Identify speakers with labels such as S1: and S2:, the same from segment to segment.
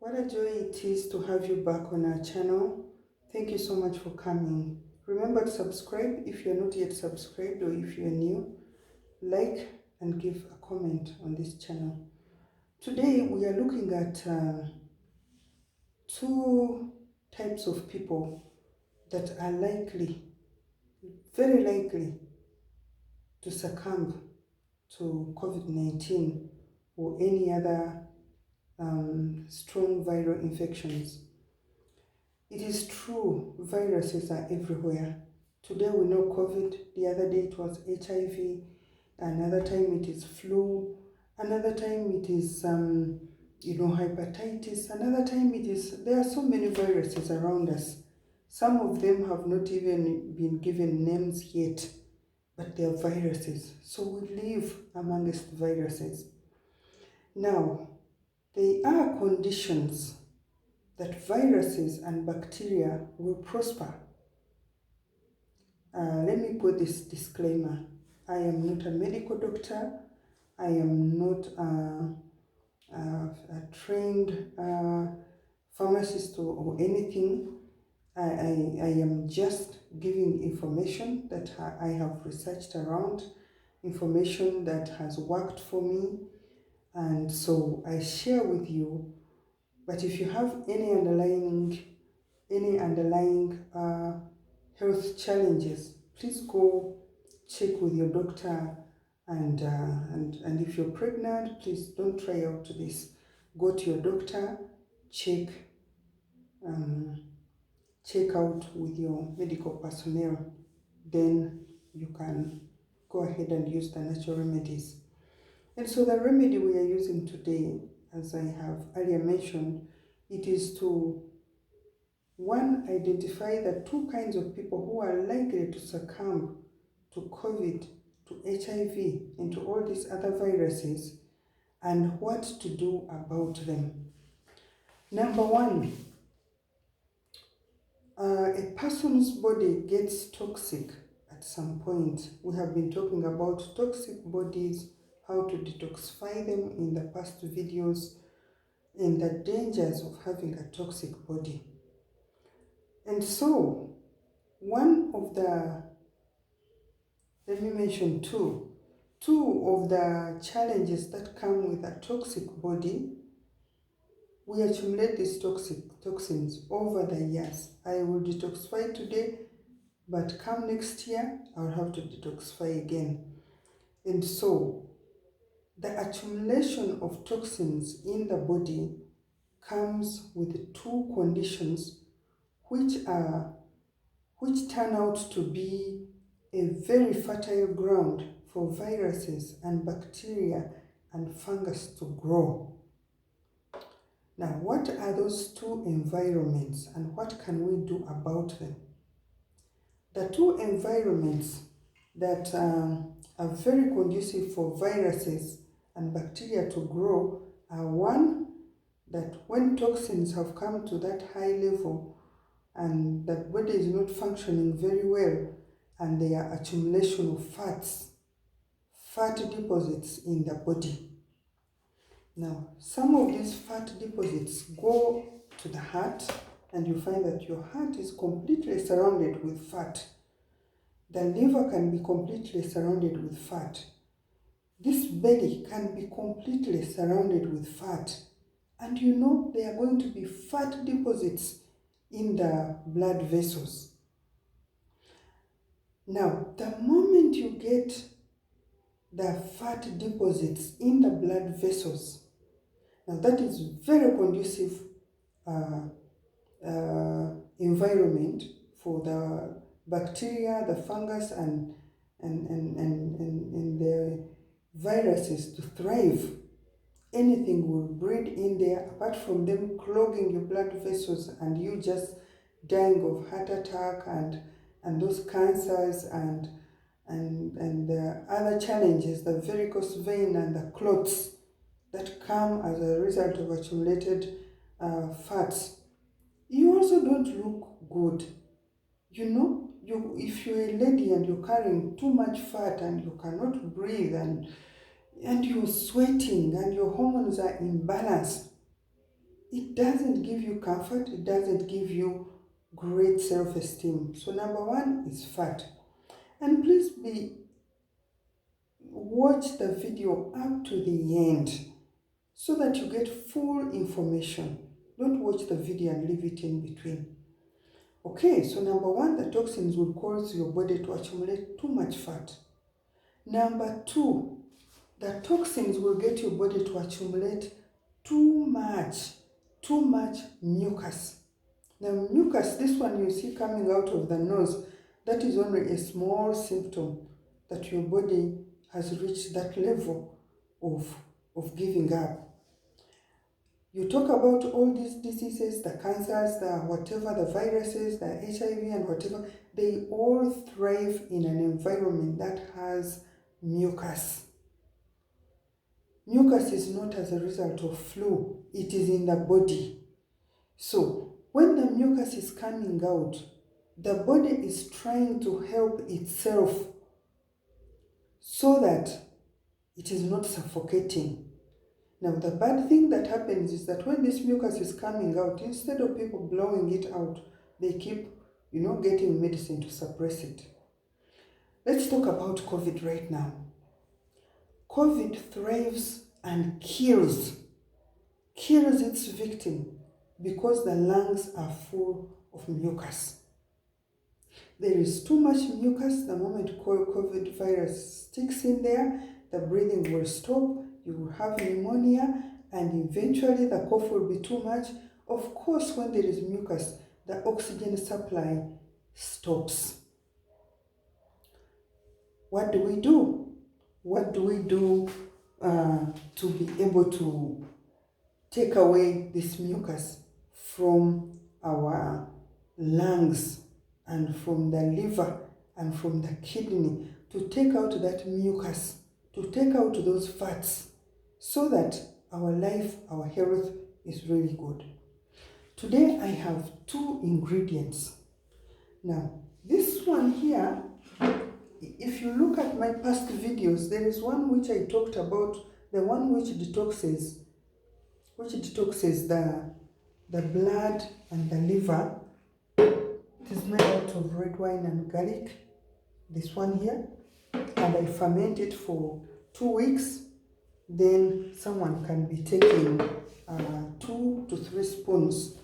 S1: What a joy it is to have you back on our channel. Thank you so much for coming. Remember to subscribe if you're not yet subscribed, or if you're new, like and give a comment on this channel. Today we are looking at two types of people that are likely, very likely, to succumb to COVID-19 or any other strong viral infections. It is true, viruses are everywhere. Today we know COVID, the other day it was HIV, another time it is flu, another time it is hepatitis, another time it is, there are so many viruses around us. Some of them have not even been given names yet, but they are viruses. So we live amongst viruses. Now, there are conditions that viruses and bacteria will prosper. Let me put this disclaimer. I am not a medical doctor. I am not a trained pharmacist or anything. I am just giving information that I have researched around, information that has worked for me, and so I share with you. But if you have any underlying health challenges, please go check with your doctor. And if you're pregnant, please don't try out this. Go to your doctor, check out with your medical personnel. Then you can go ahead and use the natural remedies. And so the remedy we are using today, as I have earlier mentioned, it is to, one, identify the two kinds of people who are likely to succumb to COVID, to HIV, and to all these other viruses, and what to do about them. Number one, a person's body gets toxic at some point. We have been talking about toxic bodies, how to detoxify them in the past videos, and the dangers of having a toxic body. And so, one of the, let me mention two of the challenges that come with a toxic body. We accumulate these toxins over the years. I will detoxify today, but come next year, I'll have to detoxify again. And so, the accumulation of toxins in the body comes with two conditions which turn out to be a very fertile ground for viruses and bacteria and fungus to grow. Now, what are those two environments and what can we do about them? The two environments that are very conducive for viruses and bacteria to grow are, one, that when toxins have come to that high level and the body is not functioning very well, and there are accumulation of fat deposits in the body. Now, some of these fat deposits go to the heart, and you find that your heart is completely surrounded with fat. The liver can be completely surrounded with fat. This belly can be completely surrounded with fat. And you know there are going to be fat deposits in the blood vessels. Now, the moment you get the fat deposits in the blood vessels, now that is very conducive environment for the bacteria, the fungus, and the viruses to thrive. Anything will breed in there, apart from them clogging your blood vessels and you just dying of heart attack and those cancers and the other challenges, the varicose vein and the clots that come as a result of accumulated fats. You also don't look good. You know, if you're a lady and you're carrying too much fat and you cannot breathe and you're sweating and your hormones are imbalanced, it doesn't give you comfort, it doesn't give you great self-esteem. So number one is fat. And please watch the video up to the end so that you get full information. Don't watch the video and leave it in between. Okay, so number one, the toxins will cause your body to accumulate too much fat. Number two, the toxins will get your body to accumulate too much mucus. Now mucus, this one you see coming out of the nose, that is only a small symptom that your body has reached that level of giving up. You talk about all these diseases, the cancers, the whatever, the viruses, the HIV and whatever, they all thrive in an environment that has mucus. Mucus is not as a result of flu, it is in the body. So when the mucus is coming out, the body is trying to help itself so that it is not suffocating. Now the bad thing that happens is that when this mucus is coming out, instead of people blowing it out, they keep, getting medicine to suppress it. Let's talk about COVID right now. COVID thrives and kills its victim because the lungs are full of mucus. There is too much mucus. The moment COVID virus sticks in there, the breathing will stop, you will have pneumonia, and eventually the cough will be too much. Of course, when there is mucus, the oxygen supply stops. What do we do? What do we do to be able to take away this mucus from our lungs and from the liver and from the kidney, to take out that mucus, to take out those fats, so that our life, our health is really good? Today I have two ingredients. Now, this one here, if you look at my past videos, there is one which I talked about, the one which detoxes the blood and the liver. It is made out of red wine and garlic, this one here, and I ferment it for 2 weeks. Then someone can be taking 2 to 3 spoons,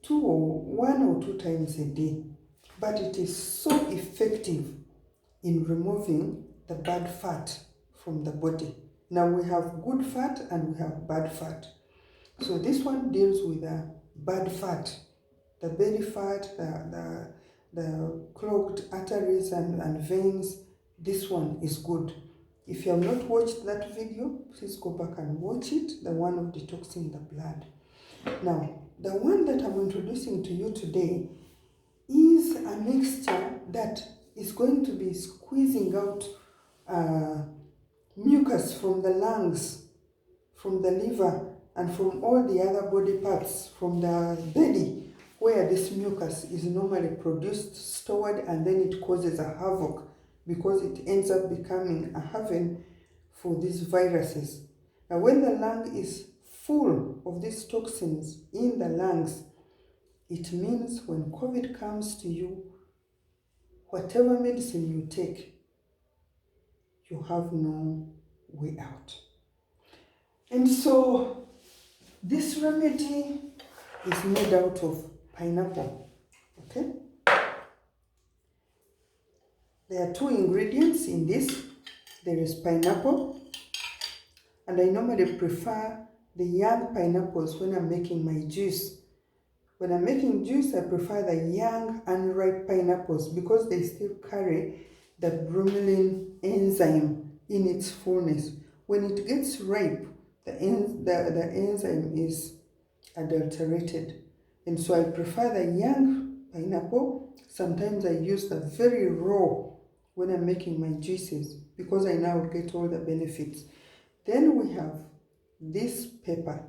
S1: 1 or 2 times a day. But it is so effective in removing the bad fat from the body. Now we have good fat and we have bad fat. So this one deals with the bad fat, the belly fat, the clogged arteries and veins. This one is good. If you have not watched that video, please go back and watch it, the one of detoxing the blood. Now, the one that I'm introducing to you today is a mixture that is going to be squeezing out mucus from the lungs, from the liver, and from all the other body parts, from the belly, where this mucus is normally produced, stored, and then it causes a havoc because it ends up becoming a haven for these viruses. Now, when the lung is full of these toxins in the lungs, it means when COVID comes to you, whatever medicine you take, you have no way out. And so this remedy is made out of pineapple. Okay? There are 2 ingredients in this. There is pineapple, and I normally prefer the young pineapples when I'm making my juice. When I'm making juice, I prefer the young unripe pineapples because they still carry the bromelain enzyme in its fullness. When it gets ripe, the enzyme is adulterated. And so I prefer the young pineapple. Sometimes I use the very raw when I'm making my juices because I now get all the benefits. Then we have this pepper.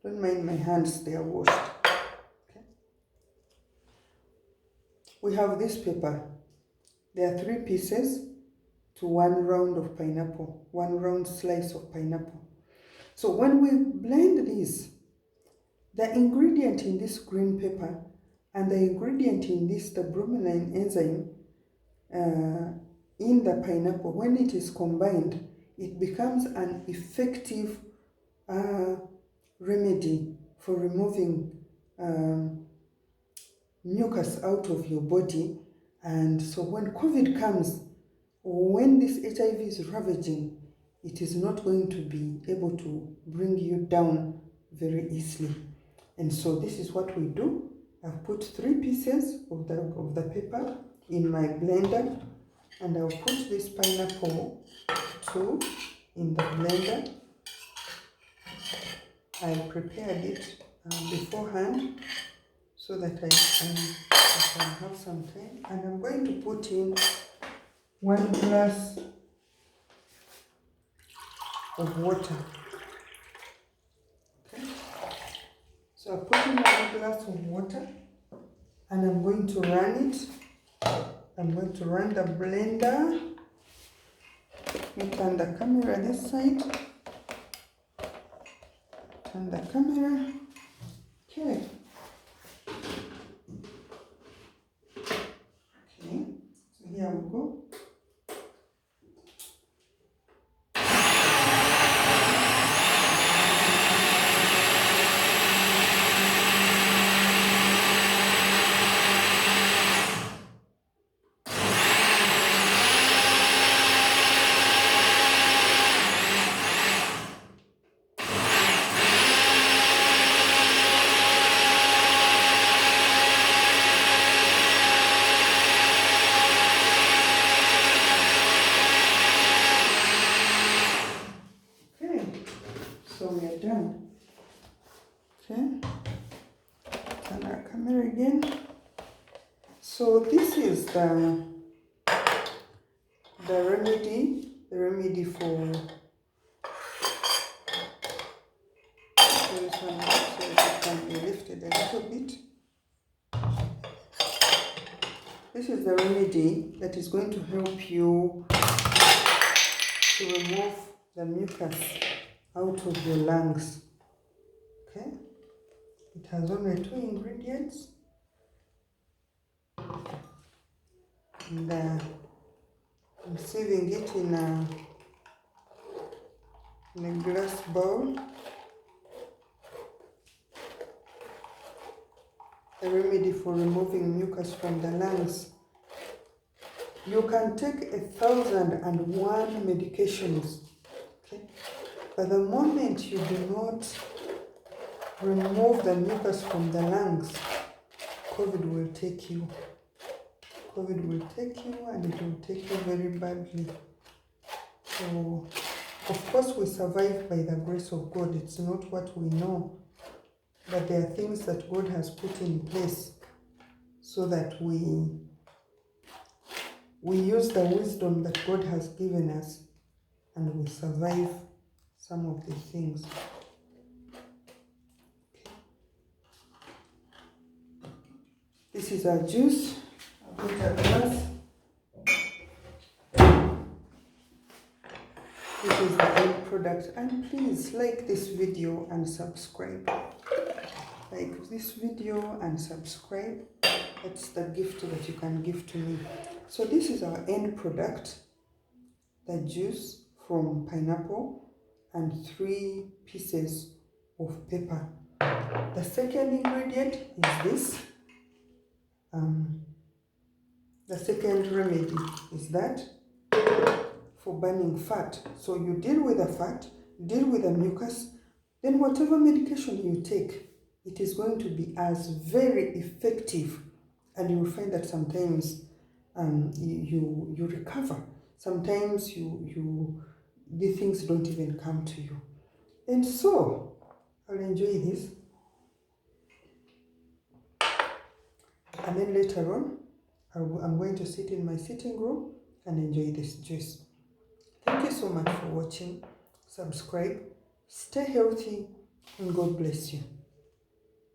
S1: Don't mind my hands, they are washed. Okay. We have this pepper. There are 3 pieces to 1 round of pineapple, 1 round slice of pineapple. So when we blend this, The ingredient in this green pepper and the ingredient in this, the bromelain enzyme, in the pineapple, when it is combined, it becomes an effective remedy for removing mucus out of your body. And so when COVID comes, or when this HIV is ravaging, it is not going to be able to bring you down very easily. And so this is what we do. I've put 3 pieces of the pepper in my blender, and I'll put this pineapple too in the blender. I prepared it beforehand so that I can have some time. And I'm going to put in 1 glass of water. Okay. So I put in 1 glass of water, and I'm going to run it. I'm going to run the blender. You turn the camera this side. Turn the camera. Okay. Okay. So here we go. So we are done. Okay, turn our camera again. So this is the remedy for this one, so it can be lifted a little bit. This is the remedy that is going to help you to remove the mucus out of your lungs. Okay, it has only 2 ingredients, and I'm serving it in a glass bowl. A remedy for removing mucus from the lungs. You can take 1,001 medications, okay? But the moment you do not remove the mucus from the lungs, COVID will take you. COVID will take you, and it will take you very badly. So, of course, we survive by the grace of God. It's not what we know, but there are things that God has put in place so that we use the wisdom that God has given us, and we survive some of the things. This is our juice. I'll put a glass. This is the end product. And please like this video and subscribe. Like this video and subscribe. That's the gift that you can give to me. So this is our end product. The juice from pineapple and 3 pieces of pepper. The second ingredient is this. The second remedy is that for burning fat. So you deal with the fat, deal with the mucus, then whatever medication you take, it is going to be as very effective, and you will find that sometimes you recover. Sometimes the things don't even come to you. And so I'll enjoy this, and then later on I'm going to sit in my sitting room and enjoy this juice. Thank you so much for watching. Subscribe, stay healthy, and God bless you.